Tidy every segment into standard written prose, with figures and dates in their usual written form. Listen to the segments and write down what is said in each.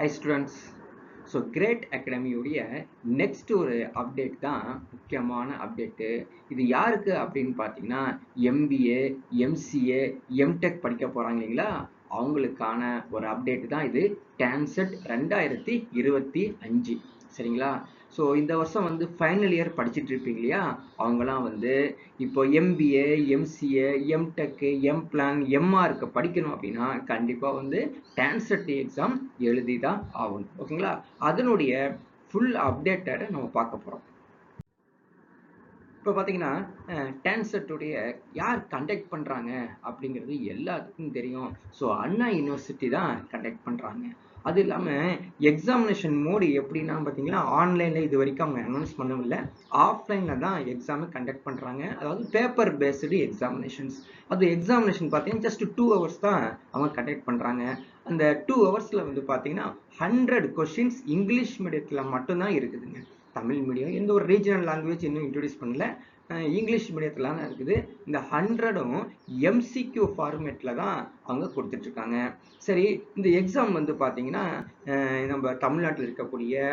Hi students. So great அகாடமியுடைய next ஒரு update தான் முக்கியமான அப்டேட்டு. இது யாருக்கு அப்படின்னு பார்த்தீங்கன்னா எம்பிஏ, எம்சிஏ, எம்டெக் படிக்க போகிறாங்க இல்லைங்களா, அவங்களுக்கான ஒரு அப்டேட் தான் இது. டான்செட் 2025 சரிங்களா. ஸோ இந்த வருஷம் வந்து ஃபைனல் இயர் படிச்சுட்டு இருப்பீங்க இல்லையா, அவங்களாம் வந்து இப்போ எம்பிஏ, எம்சிஏ, எம்டெக், எம்பிளான், எம்ஆர்க்கு படிக்கணும் அப்படின்னா கண்டிப்பாக வந்து டான்செட் எக்ஸாம் எழுதி தான் ஆகணும். ஓகேங்களா, அதனுடைய ஃபுல் அப்டேட்டை நம்ம பார்க்க போகிறோம். இப்போ பார்த்தீங்கன்னா டான்செட்டுடைய யார் கண்டக்ட் பண்ணுறாங்க அப்படிங்கிறது எல்லாத்துக்கும் தெரியும். ஸோ அண்ணா யூனிவர்சிட்டி தான் கண்டக்ட் பண்ணுறாங்க. அது இல்லாமல் எக்ஸாமினேஷன் மோடு எப்படின்னா பார்த்தீங்கன்னா ஆன்லைனில் இது வரைக்கும் அவங்க அனௌன்ஸ் பண்ணவில்லை, ஆஃப்லைனில் தான் எக்ஸாமை கண்டக்ட் பண்ணுறாங்க. அதாவது பேப்பர் பேஸ்டு எக்ஸாமினேஷன்ஸ். அது எக்ஸாமினேஷன் பார்த்தீங்கன்னா ஜஸ்ட் 2 hours தான் அவங்க கண்டக்ட் பண்ணுறாங்க. அந்த 2 hours வந்து பார்த்தீங்கன்னா 100 கொஷின்ஸ் இங்கிலீஷ் மீடியத்தில் மட்டும்தான் இருக்குதுங்க. தமிழ் மீடியம் எந்த ஒரு ரீஜனல் லாங்குவேஜ் இன்னும் இன்ட்ரடியூஸ் பண்ணல, இங்கிலீஷ் மீடியத்தில் தான் இருக்குது. இந்த 100ம் எம்சிக்யூ ஃபார்மேட்டில் தான் அவங்க கொடுத்துட்ருக்காங்க. சரி, இந்த எக்ஸாம் வந்து பார்த்தீங்கன்னா நம்ம தமிழ்நாட்டில் இருக்கக்கூடிய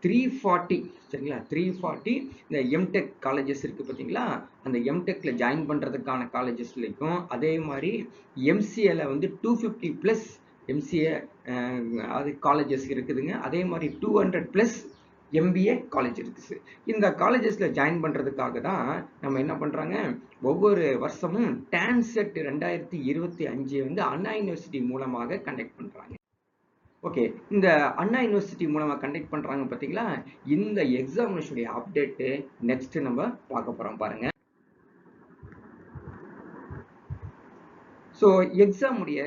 340 சரிங்களா, 340 இந்த எம்டெக் காலேஜஸ் இருக்குது பார்த்தீங்களா, அந்த எம்டெக்ல ஜாயின் பண்ணுறதுக்கான காலேஜஸ்லையும் அதே மாதிரி எம்சிஏல வந்து 250+ எம்சிஏ அது காலேஜஸ் இருக்குதுங்க. அதே மாதிரி 200+ எம்பிஏ காலேஜ் இருக்குது. இந்த காலேஜஸில் ஜாயின் பண்ணுறதுக்காக தான் நம்ம என்ன பண்ணுறாங்க, ஒவ்வொரு வருஷமும் டான்செட் 2025 வந்து அண்ணா யூனிவர்சிட்டி மூலமாக கண்டக்ட் பண்ணுறாங்க. ஓகே, இந்த அண்ணா யூனிவர்சிட்டி மூலமாக கண்டக்ட் பண்ணுறாங்க பார்த்தீங்களா, இந்த எக்ஸாமினேஷனுடைய அப்டேட்டு நெக்ஸ்ட் நம்ம பார்க்க போகிறோம் பாருங்க. ஸோ எக்ஸாமுடைய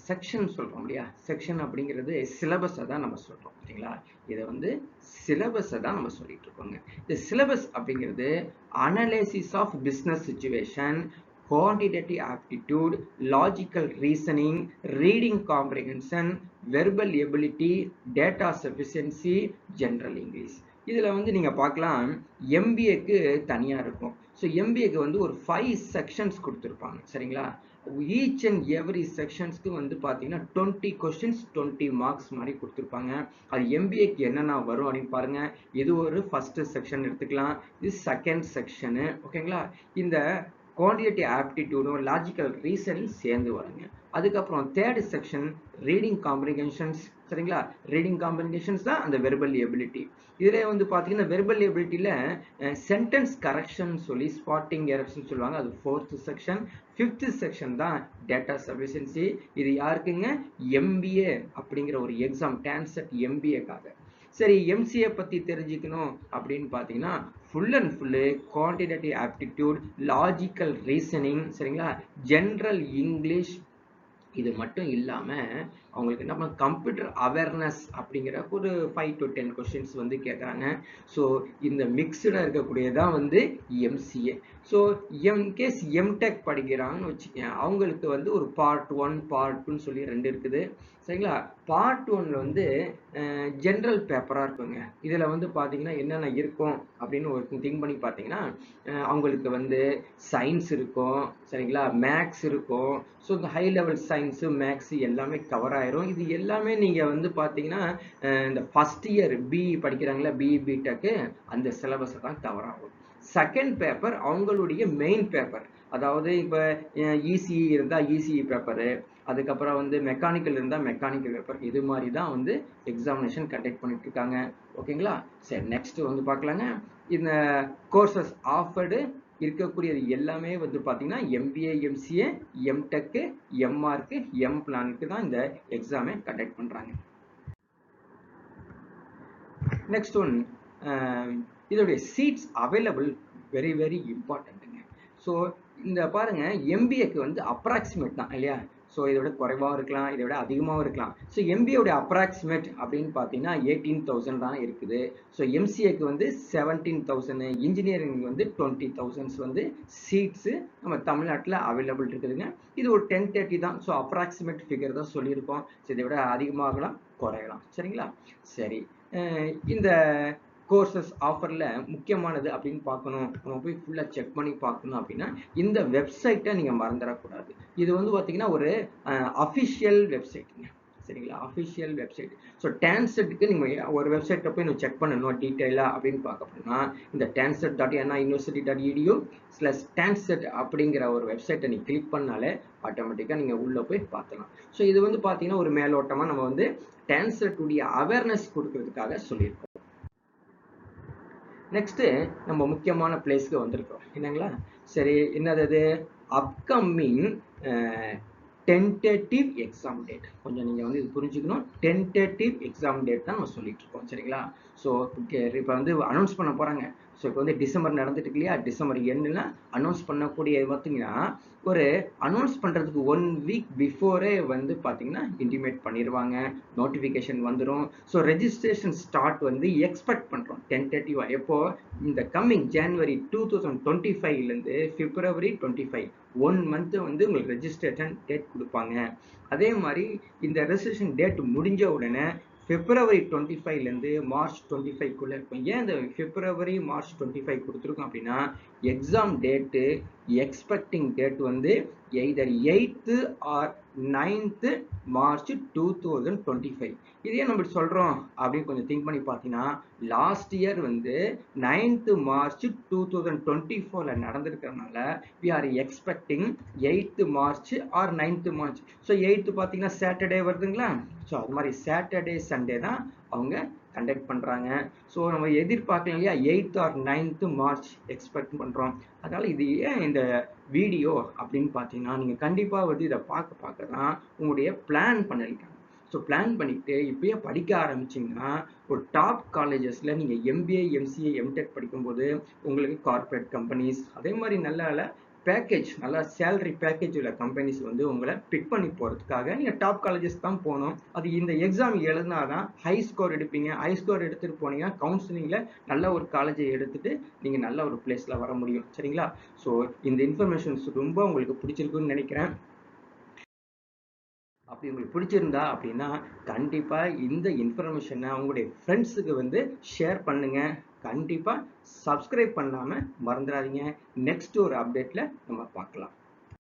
செக்ஷன் சொல்கிறோம் இல்லையா, செக்ஷன் அப்படிங்கிறது சிலபஸை தான் நம்ம சொல்கிறோம் சரிங்களா. இதை வந்து சிலபஸை தான் நம்ம சொல்லிட்டு இருக்கோங்க. இந்த சிலபஸ் அப்படிங்கிறது analysis of business situation, quantitative aptitude, logical reasoning, reading comprehension, verbal ability, data sufficiency, general English. இதில் வந்து நீங்கள் பார்க்கலாம் எம்பிஏக்கு தனியாக இருக்கும். ஸோ எம்பிஏக்கு வந்து ஒரு 5 செக்ஷன்ஸ் கொடுத்துருப்பாங்க சரிங்களா. ஈச் அண்ட் எவ்ரி செக்ஷன்ஸ்க்கு வந்து பார்த்தீங்கன்னா 20 கொஸ்டின்ஸ் 20 மார்க்ஸ் மாதிரி கொடுத்துருப்பாங்க. அது எம்பிஏக்கு என்னென்ன வரும் அப்படின்னு பாருங்க. இது ஒரு ஃபர்ஸ்ட் செக்ஷன் எடுத்துக்கலாம், இது செகண்ட் செக்ஷனு. ஓகேங்களா, இந்த குவான்டிடேட்டிவ் ஆப்டிடியூடும் லாஜிக்கல் ரீசனிங் சேர்ந்து வருங்க. அதுக்கப்புறம் தேர்ட் செக்ஷன் ரீடிங் காம்ப்ரிஹென்ஷன்ஸ் சரிங்களா. ரீடிங் காம்ப்ரிஹென்ஷன்ஸ் தான் அந்த வெர்பல் எபிலிட்டி. இதில் வந்து பார்த்தீங்கன்னா வெர்பல் எபிலிட்டியில் சென்டென்ஸ் கரெக்ஷன் சொல்லி ஸ்பாட்டிங் எரர்ஸ்ன்னு சொல்லுவாங்க, அது 4th செக்ஷன். 5th செக்ஷன் தான் டேட்டா சஃபிஷியன்சி. இது யாருக்குங்க, எம்பிஏ அப்படிங்கிற ஒரு எக்ஸாம், டான்செட் எம்பிஏக்காக. சரி, எம்சிஏ பற்றி தெரிஞ்சுக்கணும் அப்படின்னு பார்த்தீங்கன்னா full and full quantitative aptitude, logical reasoning சரிங்களா, ஜென்ரல் இங்கிலீஷ். இது மட்டும் இல்லாமல் அவங்களுக்கு என்ன பண்ண கம்ப்யூட்டர் அவேர்னஸ் அப்படிங்கிற ஒரு 5 to 10 கொஸ்டின்ஸ் வந்து கேட்குறாங்க. ஸோ இந்த மிக்சடாக இருக்கக்கூடியதான் வந்து எம்சிஏ. ஸோ எம்கேஸ் எம்டெக் படிக்கிறாங்கன்னு வச்சுக்கேன், அவங்களுக்கு வந்து ஒரு பார்ட் 1 பார்ட் 2ன்னு சொல்லி 2 இருக்குது சரிங்களா. பார்ட் 1ல வந்து ஜென்ரல் பேப்பராக இருக்குங்க. இதில் வந்து பார்த்தீங்கன்னா என்னென்ன இருக்கும் அப்படின்னு ஒரு திங்க் பண்ணி பார்த்தீங்கன்னா அவங்களுக்கு வந்து சயின்ஸ் இருக்கும் சரிங்களா, மேக்ஸ் இருக்கும். ஸோ இந்த ஹை லெவல் சயின்ஸு மேக்ஸு எல்லாமே கவர் ஆயிரும். இது எல்லாமே நீங்கள் வந்து பார்த்தீங்கன்னா இந்த ஃபஸ்ட் இயர் பிஇ படிக்கிறாங்களா, பிஇ பிடெக்கு, அந்த சிலபஸை தான் கவர் ஆகும். செகண்ட் பேப்பர் அவங்களுடைய மெயின் பேப்பர், அதாவது இப்போ இசிஇ இருந்தால் இசிஇ பேப்பரு, அதுக்கப்புறம் வந்து மெக்கானிக்கல் இருந்தால் மெக்கானிக்கல் பேப்பர், இது மாதிரி தான் வந்து எக்ஸாமினேஷன் கண்டக்ட் பண்ணிட்டு இருக்காங்க. ஓகேங்களா, சரி நெக்ஸ்ட் வந்து பார்க்கலாங்க. இந்த கோர்சஸ் ஆஃபர்டு இருக்கக்கூடியது எல்லாமே வந்து பார்த்தீங்கன்னா எம்பிஏ, எம்சிஏ, எம்டெக்கு, எம்ஆர்க்கு, எம்பிளானுக்கு தான் இந்த எக்ஸாமை கண்டக்ட் பண்ணுறாங்க. நெக்ஸ்ட் ஒன், இதோடைய சீட்ஸ் அவைலபிள் வெரி வெரி இம்பார்ட்டண்ட்டுங்க. ஸோ இந்த பாருங்க, எம்பிஏக்கு வந்து அப்ராக்சிமேட் தான் இல்லையா. ஸோ இதோட குறைவாகவும் இருக்கலாம், இதை விட அதிகமாகவும் இருக்கலாம். ஸோ எம்பிஏடைய அப்ராக்சிமேட் அப்படின்னு பார்த்தீங்கன்னா 18,000 தான் இருக்குது. ஸோ எம்சிஏக்கு வந்து 17,000, இன்ஜினியரிங் வந்து 20,000 வந்து சீட்ஸு நம்ம தமிழ்நாட்டில் அவைலபிள் இருக்குதுங்க. இது ஒரு 1030 தான். ஸோ அப்ராக்சிமேட் ஃபிகர் தான் சொல்லியிருக்கோம். ஸோ இதை விட அதிகமாகலாம் குறையலாம் சரிங்களா. சரி, இந்த கோர்சஸ் ஆஃபரில் முக்கியமானது அப்படின்னு பார்க்கணும், நம்ம போய் ஃபுல்லாக செக் பண்ணி பார்க்கணும் அப்படின்னா இந்த வெப்சைட்டை நீங்கள் மறந்துடக்கூடாது. இது வந்து பார்த்தீங்கன்னா ஒரு அஃபிஷியல் வெப்சைட்டுங்க சரிங்களா, அஃபிஷியல் வெப்சைட். ஸோ டான்செட்டுக்கு நீங்கள் ஒரு வெப்சைட்டை போய் நீங்கள் செக் பண்ணணும் டீட்டெயிலாக அப்படின்னு பார்க்க போனா இந்த tanset.university.edu/tanset அப்படிங்கிற ஒரு வெப்சைட்டை நீ கிளிக் பண்ணாலே ஆட்டோமேட்டிக்காக நீங்கள் உள்ளே போய் பார்க்கலாம். ஸோ இது வந்து பார்த்தீங்கன்னா ஒரு மேலோட்டமாக நம்ம வந்து டான்செட்டுடைய அவேர்னஸ் கொடுக்கறதுக்காக சொல்லியிருக்கோம். நெக்ஸ்ட்டு நம்ம முக்கியமான பிளேஸ்க்கு வந்திருக்கோம் என்னங்களா. சரி, என்னது அப்கமிங் டென்டேட்டிவ் எக்ஸாம் டேட். கொஞ்சம் நீங்கள் வந்து இது புரிஞ்சுக்கணும். டென்டேட்டிவ் எக்ஸாம் டேட் தான் நம்ம சொல்லிட்டு இருக்கோம் சரிங்களா. ஸோ இப்போ வந்து அனௌன்ஸ் பண்ண போகிறாங்க. ஸோ இப்போ வந்து டிசம்பர் நடந்துட்டு இருக்கு இல்லையா, டிசம்பர் எண்ணில் அனௌன்ஸ் பண்ணக்கூடிய பார்த்தீங்கன்னா ஒரு அனௌன்ஸ் பண்ணுறதுக்கு 1 வீக் பிஃபோரே வந்து பார்த்தீங்கன்னா இன்டிமேட் பண்ணிடுவாங்க, நோட்டிஃபிகேஷன் வந்துடும். ஸோ ரெஜிஸ்ட்ரேஷன் ஸ்டார்ட் வந்து எக்ஸ்பெக்ட் பண்ணுறோம் டென்டேட்டிவாக. எப்போ இந்த கம்மிங் ஜனவரி 2025லேருந்து பிப்ரவரி 25 1 மந்த் வந்து உங்களுக்கு ரெஜிஸ்ட்ரேஷன் டேட் கொடுப்பாங்க. அதே மாதிரி இந்த ரெஜிஸ்ட்ரேஷன் டேட் முடிஞ்ச உடனே பிப்ரவரி 25லேருந்து மார்ச் 25க்குள்ள இருக்கும். ஏன் இந்த பிப்ரவரி மார்ச் 25 கொடுத்துருக்கோம் அப்படின்னா எக்ஸாம் டேட்டு எக்ஸ்பெக்டிங் டேட் வந்து either 8th or 9th March 2025. இதே நம்ம சொல்கிறோம் அப்படின்னு கொஞ்சம் திங்க் பண்ணி பார்த்தீங்கன்னா லாஸ்ட் இயர் வந்து 9th March 2024 நடந்திருக்கிறதுனால we are expecting 8th March or 9th March. So 8th பார்த்தீங்கன்னா சாட்டர்டே வருதுங்களா. ஸோ அது மாதிரி சாட்டர்டே சண்டே தான் அவங்க கண்டக்ட் பண்ணுறாங்க. ஸோ நம்ம எதிர்பார்க்கலாம் இல்லையா 8th or 9th March expect பண்ணுறோம். அதனால் இது ஏன் இந்த வீடியோ அப்படின்னு பார்த்தீங்கன்னா நீங்கள் கண்டிப்பாக வந்து இதை பார்க்க தான் உங்களுடைய பிளான் பண்ணிருக்காங்க. ஸோ பிளான் பண்ணிட்டு இப்பயே படிக்க ஆரம்பிச்சிங்கன்னா ஒரு டாப் காலேஜஸில் நீங்கள் எம்பிஏ எம்சிஏ எம்டெக் படிக்கும்போது உங்களுக்கு கார்பரேட் கம்பெனிஸ் அதே மாதிரி நல்ல பேக்கேஜ் நல்ல சேலரி பேக்கேஜ் உள்ள கம்பெனிஸ் வந்து உங்களை பிக் பண்ணி போகிறதுக்காக நீங்கள் டாப் காலேஜஸ் தான் போகணும். அது இந்த எக்ஸாம் எழுதினா தான் ஹை ஸ்கோர் எடுப்பீங்க. ஹை ஸ்கோர் எடுத்துகிட்டு போனீங்கன்னா கவுன்சிலிங்கில் நல்ல ஒரு காலேஜை எடுத்துகிட்டு நீங்கள் நல்ல ஒரு பிளேஸில் வர முடியும் சரிங்களா. ஸோ இந்த இன்ஃபர்மேஷன்ஸ் ரொம்ப உங்களுக்கு பிடிச்சிருக்குன்னு நினைக்கிறேன். அப்படி உங்களுக்கு பிடிச்சிருந்தா அப்படின்னா கண்டிப்பாக இந்த இன்ஃபர்மேஷனை உங்களுடைய ஃப்ரெண்ட்ஸுக்கு வந்து ஷேர் பண்ணுங்கள். கண்டிப்பாக சப்ஸ்கிரைப் பண்ணாமல் மறந்துடாதீங்க. நெக்ஸ்ட் ஒரு அப்டேட்டில் நம்ம பார்க்கலாம்.